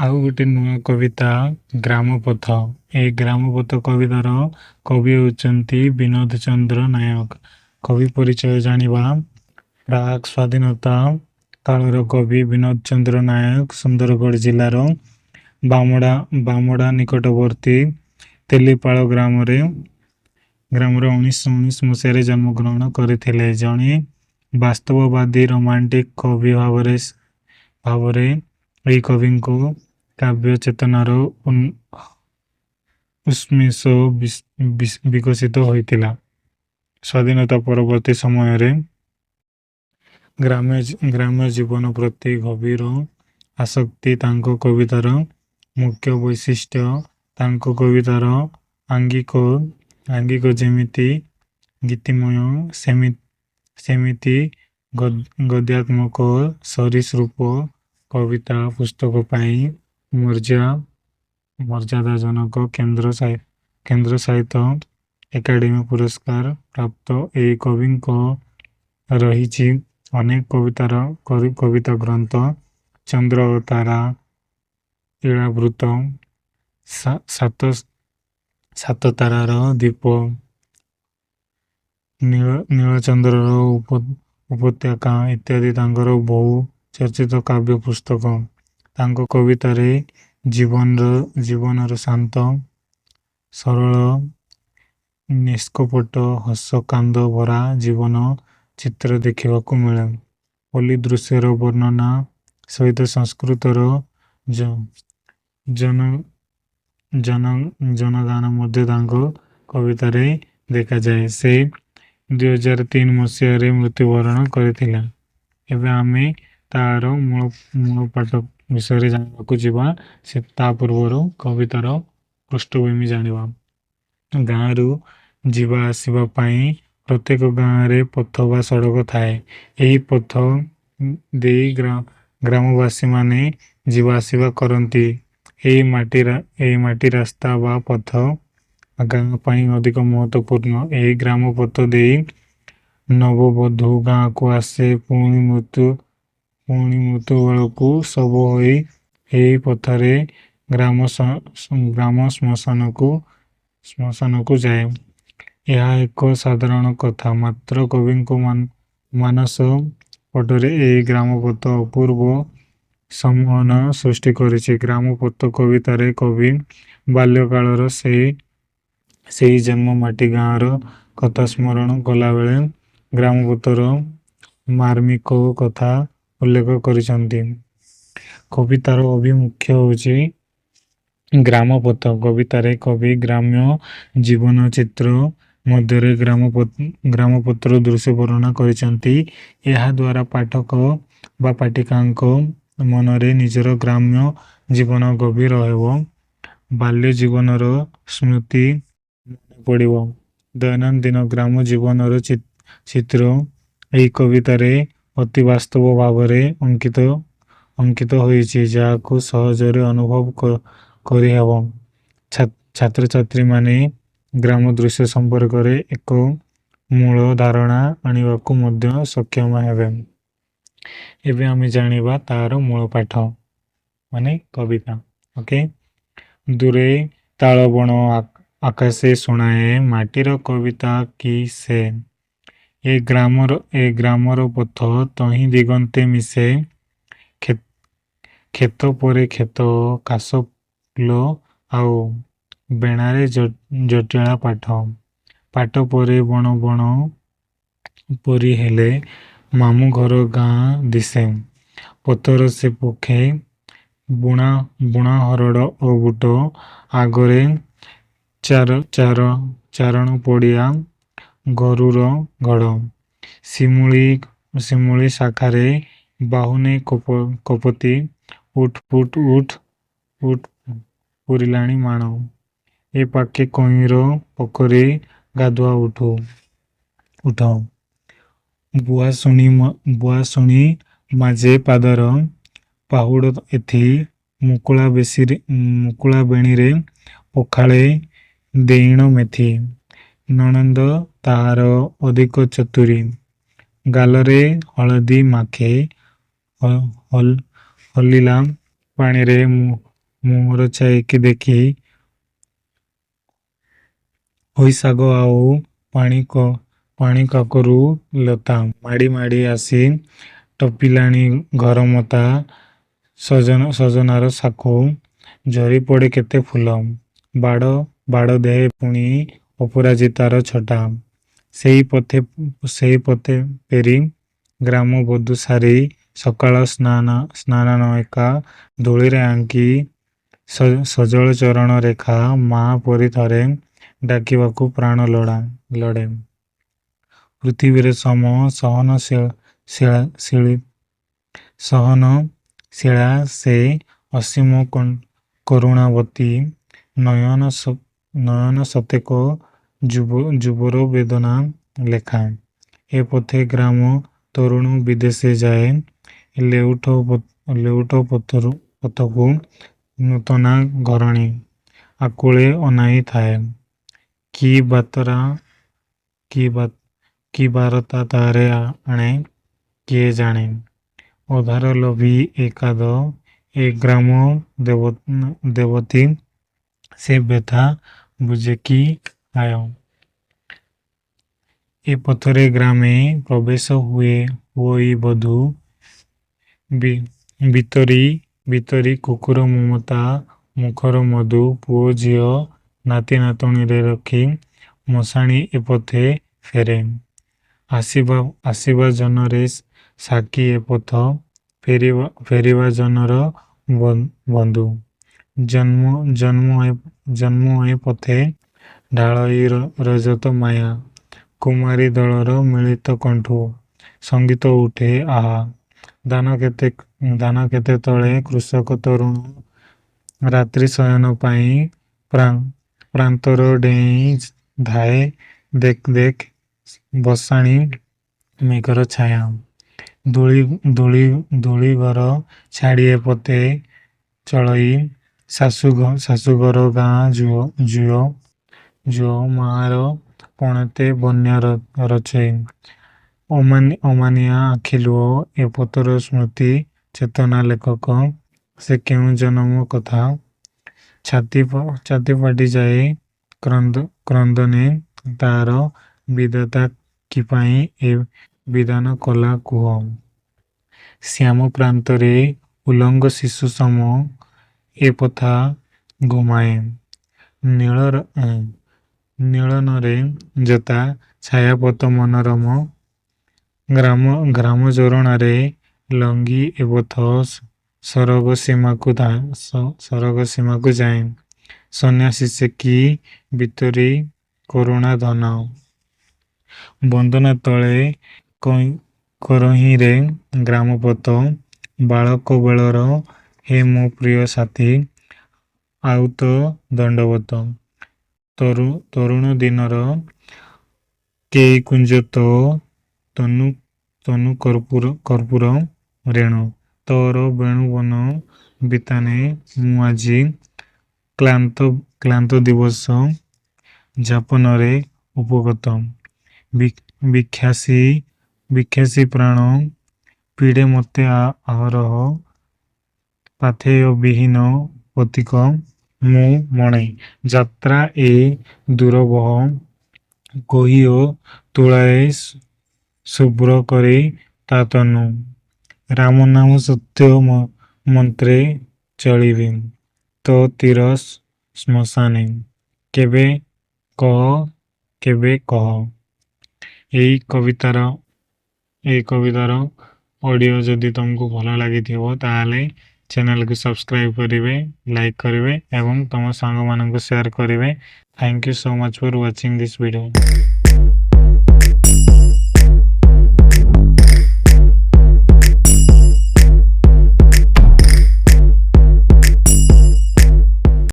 ଆଉ ଗୋଟେ ନୂଆ କବିତା ଗ୍ରାମପଥ। ଏ ଗ୍ରାମପଥ କବିତାର କବି ହେଉଛନ୍ତି ବିନୋଦ ଚନ୍ଦ୍ର ନାୟକ। କବି ପରିଚୟ ଜାଣିବା। ପ୍ରାକ୍ ସ୍ୱାଧୀନତା କାଳର କବି ବିନୋଦ ଚନ୍ଦ୍ର ନାୟକ ସୁନ୍ଦରଗଡ଼ ଜିଲ୍ଲାର ବାମଡ଼ା ନିକଟବର୍ତ୍ତୀ ତେଲିପାଳ ଗ୍ରାମରେ 1919 ମସିହାରେ ଜନ୍ମଗ୍ରହଣ କରିଥିଲେ। ଜଣେ ବାସ୍ତବବାଦୀ ରୋମାଣ୍ଟିକ କବି ଭାବରେ ଏହି କବିଙ୍କୁ କାବ୍ୟ ଚେତନାର ଉଷ୍ମିଷ ବିକଶିତ ହୋଇଥିଲା। ସ୍ୱାଧୀନତା ପରବର୍ତ୍ତୀ ସମୟରେ ଗ୍ରାମ୍ୟ ଜୀବନ ପ୍ରତି ଗଭୀର ଆସକ୍ତି ତାଙ୍କ କବିତାର ମୁଖ୍ୟ ବୈଶିଷ୍ଟ୍ୟ। ତାଙ୍କ କବିତାର ଆଙ୍ଗିକ ଯେମିତି ଗୀତିମୟ ସେମିତି ଗଦ୍ୟାତ୍ମକ। ସରୀସୃପ କବିତା ପୁସ୍ତକ ପାଇଁ ମର୍ଯ୍ୟାଦାଜନକ କେନ୍ଦ୍ର ସାହିତ୍ୟ ଏକାଡେମୀ ପୁରସ୍କାର ପ୍ରାପ୍ତ। ଏହି କବିଙ୍କ ରହିଛି ଅନେକ କବିତା ଗ୍ରନ୍ଥ। ଚନ୍ଦ୍ର ଓ ତାରା, ଇଳାବୃତ, ସାତ ତାରାର ଦୀପ, ନୀଳଚନ୍ଦ୍ରର ଉପତ୍ୟକା ଇତ୍ୟାଦି ତାଙ୍କର ବହୁ ଚର୍ଚ୍ଚିତ କାବ୍ୟ ପୁସ୍ତକ। ତାଙ୍କ କବିତାରେ ଜୀବନର ଶାନ୍ତ ସରଳ ନିଷ୍କପଟ ହସ କାନ୍ଦ ଭରା ଜୀବନ ଚିତ୍ର ଦେଖିବାକୁ ମିଳେ। ପଲ୍ଲୀ ଦୃଶ୍ୟର ବର୍ଣ୍ଣନା ସହିତ ସଂସ୍କୃତର ଜନଗାନ ମଧ୍ୟ ତାଙ୍କ କବିତାରେ ଦେଖାଯାଏ। ସେ 2003 ମସିହାରେ ମୃତ୍ୟୁବରଣ କରିଥିଲା। ଏବେ ଆମେ ତାର ମୂଳ ପାଠ ବିଷୟରେ ଜାଣିବାକୁ ଯିବା। ତା ପୂର୍ବରୁ କବିତାର ପୃଷ୍ଠଭୂମି ଜାଣିବା। ଗାଁରୁ ଯିବା ଆସିବା ପାଇଁ ପ୍ରତ୍ୟେକ ଗାଁରେ ପଥ ବା ସଡ଼କ ଥାଏ। ଏହି ପଥ ଦେଇ ଗ୍ରାମବାସୀମାନେ ଯିବା ଆସିବା କରନ୍ତି। ଏହି ମାଟି ରାସ୍ତା ବା ପଥ ଗାଁ ପାଇଁ ଅଧିକ ମହତ୍ୱପୂର୍ଣ୍ଣ। ଏହି ଗ୍ରାମ ପଥ ଦେଇ ନବବଧୂ ଗାଁକୁ ଆସେ। ପୁଣି ମୃତ୍ୟୁ ବେଳକୁ ଶବ ହୋଇ ଏହି ପଥରେ ଗ୍ରାମ ଶ୍ମଶାନକୁ ଯାଏ। ଏହା ଏକ ସାଧାରଣ କଥା, ମାତ୍ର କବିଙ୍କ ମାନସ ପଟରେ ଏହି ଗ୍ରାମପଥ ଅପୂର୍ବ ସମ୍ମୋହନ ସୃଷ୍ଟି କରିଛି। ଗ୍ରାମପଥ କବିତାରେ କବି ବାଲ୍ୟକାଳର ସେହି ଜନ୍ମ ମାଟି ଗାଁର କଥା ସ୍ମରଣ କଲାବେଳେ ଗ୍ରାମପଥର ମାର୍ମିକ କଥା ଉଲ୍ଲେଖ କରିଛନ୍ତି। କବିତାର ଅଭିମୁଖ୍ୟ ହେଉଛି ଗ୍ରାମପଥ। କବିତାରେ କବି ଗ୍ରାମ୍ୟ ଜୀବନ ଚିତ୍ର ମଧ୍ୟରେ ଗ୍ରାମପଥର ଦୃଶ୍ୟ ବର୍ଣ୍ଣନା କରିଛନ୍ତି। ଏହା ଦ୍ୱାରା ପାଠକ ବା ପାଠିକାଙ୍କ ମନରେ ନିଜର ଗ୍ରାମ୍ୟ ଜୀବନ ଗଭୀର ହେବ। ବାଲ୍ୟ ଜୀବନର ସ୍ମୃତି ମନେ ପଡ଼ିବ। ଦୈନନ୍ଦିନ ଗ୍ରାମ ଜୀବନର ଚିତ୍ର ଏହି କବିତାରେ ଅତି ବାସ୍ତବ ଭାବରେ ଅଙ୍କିତ ହୋଇଛି, ଯାହାକୁ ସହଜରେ ଅନୁଭବ କରିହେବ। ଛାତ୍ରଛାତ୍ରୀମାନେ ଗ୍ରାମ ଦୃଶ୍ୟ ସମ୍ପର୍କରେ ଏକ ମୂଳ ଧାରଣା ଆଣିବାକୁ ମଧ୍ୟ ସକ୍ଷମ ହେବେ। ଏବେ ଆମେ ଜାଣିବା ତାର ମୂଳ ପାଠ ମାନେ କବିତା। ଓକେ। ଦୂରେ ତାଳବଣ ଆକାଶେ ଶୁଣାଏ ମାଟିର କବିତା କି ସେ। ଏ ଗ୍ରାମର ପଥ ତହିଁ ଦିଗନ୍ତେ ମିଶେ। କ୍ଷେତ ପରେ କ୍ଷେତ କାଶଫୁଲ ଆଉ ବେଣାରେ ଜଟିଳା ପାଟ ପରେ ବଣ ପରି ହେଲେ ମାମୁଁ ଘର ଗାଁ ଦିଶେ। ପଥର ସେ ପକ୍ଷେ ବୁଣା ହରଡ଼ ଓ ବୁଟ, ଆଗରେ ଚାରଣ ପଡ଼ିଆ ଗୋରୁର ଘଡ଼। ଶିମୁଳି ଶାଖାରେ ବାହୁନେ କପୋତୀ, ଉଠ୍ ପୂରିଲାଣି ମାଣ। ଏ ପାଖେ କଇଁର ପୋଖରୀ ଗାଧୁଆ ଉଠ। ବୁଆଶୁଣୀ ମାଝେ ପାଦର ପାହୁଡ଼ ଏଥି। ମୁକୁଳା ବେଣୀରେ ପଖାଳେ ଦେଇଣ ମେଥି। ନଣନ୍ଦ ତାହାର ଅଧିକ ଚତୁରୀ, ଗାଲରେ ହଳଦୀ ମାଖେ। ହଲିଲା ପାଣିରେ ମୁହଁର ଛାଇକି ଦେଖି ହୋଇଶାଗ ଆଉ ପାଣି କାକରୁ ଲତା ମାଡ଼ି ମାଡ଼ି ଆସି ଟପିଲାଣି ଘର ମତା ସଜନାର ଶାଖୁ ଝରି ପଡ଼େ କେତେ ଫୁଲ ବାଡ଼ ବାଡ଼ ଦେହେ ପୁଣି ଅପରାଜିତାର ଛଟା ସେହି ପଥେ ପେରି ଗ୍ରାମ ବଧୂ ସାରି ସକାଳ ସ୍ନାନ ଏକା ଦୋଳିରେ ଆଙ୍କି ସଜଳ ଚରଣ ରେଖା ମା ପରି ଥରେ ଡାକିବାକୁ ପ୍ରାଣ ଲଡ଼େ। ପୃଥିବୀରେ ସହନଶୀଳା ସେ ଅସୀମ କରୁଣାବତୀ ନୟନ ସତେକ ଯୁବର ବେଦନା ଲେଖା। ଏ ପଥେ ଗ୍ରାମ ତରୁଣ ବିଦେଶେ ଯାଏ ଲେଉଟ ପଥକୁ ନୂତନା ଘରଣୀ ଆକୁଳେ ଅନାଇ ଥାଏ। କି ବାତରା କି ବାରତା ତାରେ ଆଣେ କିଏ ଜାଣେ ଅଧାର ଲୋଭୀ ଏକାଦ ଏ ଗ୍ରାମ ଦେବତୀ ସେ ବ୍ୟଥା ବୁଝେ କି ଆୟ। ଏ ପଥରେ ଗ୍ରାମେ ପ୍ରବେଶ ହୁଅଇ ବଧୂ ଭିତରି କୁକୁର ମମତା ମୁଖର ମଧୁ ପୁଅ ଝିଅ ନାତି ନାତୁଣୀରେ ରଖି ମଶାଣି ଏ ପଥେ ଫେରେ। ଆସିବା ଜନରେ ସାକ୍ଷୀ ଏ ପଥ ଫେରିବା ଜନର ବନ୍ଧୁ। ଜନ୍ମ ଏ ପଥେ ଢାଳଇ ରଜତ ମାୟା କୁମାରୀ ଦଳର ମିଳିତ କଣ୍ଠୁ ସଙ୍ଗୀତ ଉଠେ ଆହା। ଧାନ କେତେ ତଳେ କୃଷକ ତରୁଣ ରାତ୍ରି ଶୟନ ପାଇଁ ପ୍ରାନ୍ତର ଡେଇଁ ଧାଏ ଦେଖ ବସାଣି ମେଘର ଛାୟା। ଦୋଳି ଘର ଛାଡ଼ି ଏ ପଥେ ଚଳଇ ଶାଶୁଘର ଗାଁ ଝୁଅ ମାଆର ପଣତେ ବନ୍ୟା ରଚେ। ଅମାନିଆ ଆଖିଲୁହ ଏ ପଥର ସ୍ମୃତି ଚେତନା ଲେଖକ ସେ କେଉଁ ଜନମ କଥା ଛାତି ଫାଟି ଯାଏ କ୍ରନ୍ଦନେ ତାର ବିଧାତା କିପାଇଁ ଏ ବିଧାନ କଲା କୁହ। ଶ୍ୟାମ ପ୍ରାନ୍ତରେ ଉଲଙ୍ଗ ଶିଶୁ ସମ ଏ ପଥା ଘୁମାଏ। ନୀଳନରେ ଯଥା ଛାୟାପଥ ମନୋରମ ଗ୍ରାମ ଯୋରଣାରେ ଲଙ୍ଗି ଏ ପଥ ସରଗ ସୀମାକୁ ଯାଏ। ସନ୍ନ୍ୟାସୀ ସେ କି ଭିତରି କରୁଣା ଧନ ବନ୍ଦନା ତଳେ କରହିଁରେ ଗ୍ରାମପଥ ବାଳକ ବେଳର ହେ ମୋ ପ୍ରିୟ ସାଥୀ ଆଉତ ଦଣ୍ଡବତ। ତରୁଣ ଦିନର କେଇ କୁଞ୍ଜ ତନୁ କର୍ପୂର ରେଣୁ ତୋର ବେଣୁବନ ବିତାନେ ମୁଁ ଆଜି କ୍ଳାନ୍ତ ଦିବସ ଯାପନରେ ଉପଗତ। ବିଖ୍ୟାସୀ ପ୍ରାଣ ପୀଡ଼େ ମତେ ଆହରହ ପାଥେୟ ବିହୀନ ପଥିକ ମୁଁ ମଣେ। ଯାତ୍ରା ଏ ଦୁରବହ କହି ଓ ତୁଳାଏ ଶୁଭ୍ର କରି ତା ତନୁ। ରାମ ନାମ ସତ୍ୟ ମନ୍ତ୍ରେ ଚଳିବି ତୋ ତୀର ଶ୍ମଶାନେ। କେବେ କହ। ଏଇ କବିତାର ଅଡ଼ିଓ ଯଦି ତମକୁ ଭଲ ଲାଗିଥିବ ତାହେଲେ ଚ୍ୟାନେଲକୁ ସବସ୍କ୍ରାଇବ କରିବେ, ଲାଇକ୍ କରିବେ ଏବଂ ତମ ସାଙ୍ଗମାନଙ୍କୁ ସେୟାର କରିବେ। Thank you so much for watching this video.